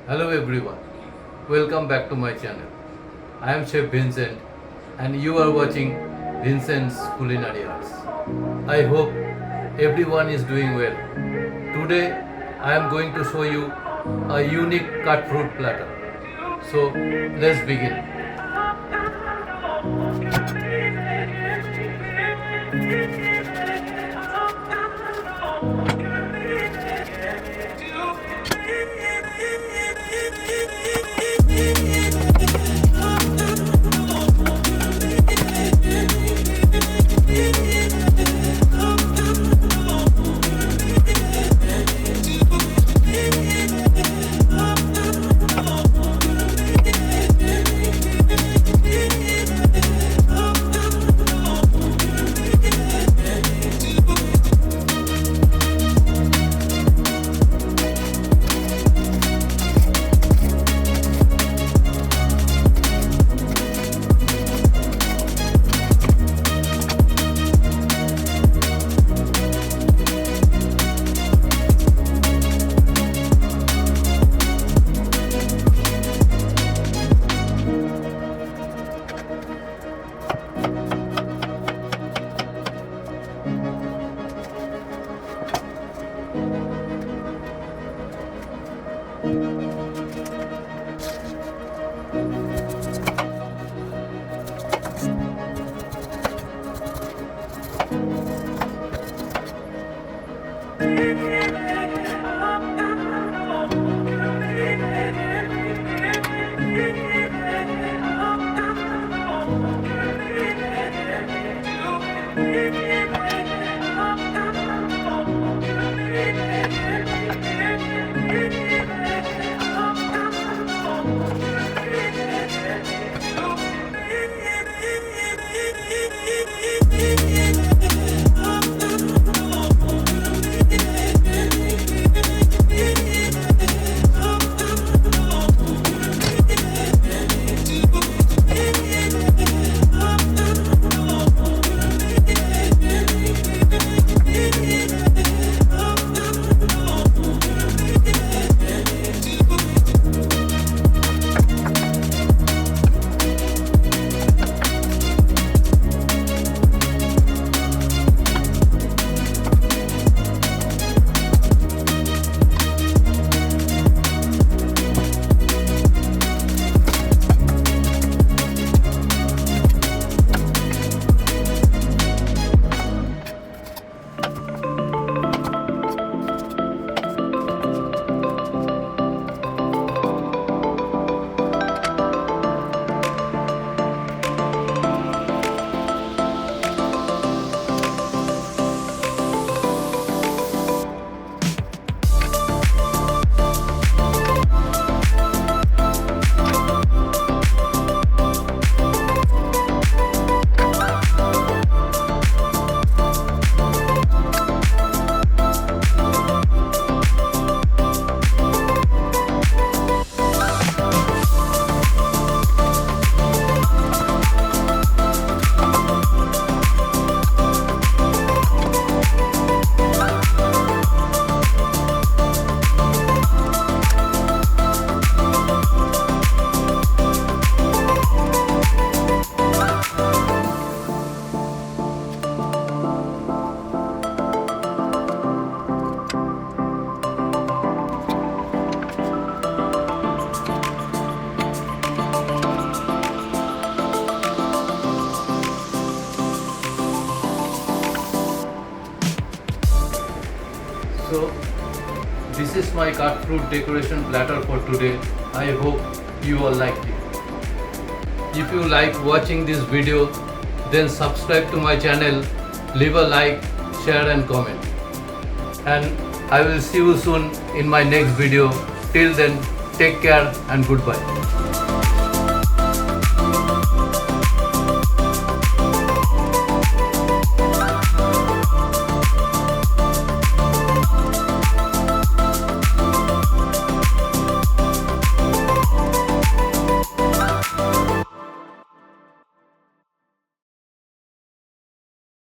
Hello everyone, welcome back to my channel. I am Chef Vincent and you are watching Vincent's Culinary Arts. I hope everyone is doing well. Today I am going to show you a unique cut fruit platter. So let's begin. So this is my cut fruit decoration platter for today. I hope you all liked it. If you like watching this video, then subscribe to my channel, leave a like, share and comment. And I will see you soon in my next video. Till then, take care and goodbye.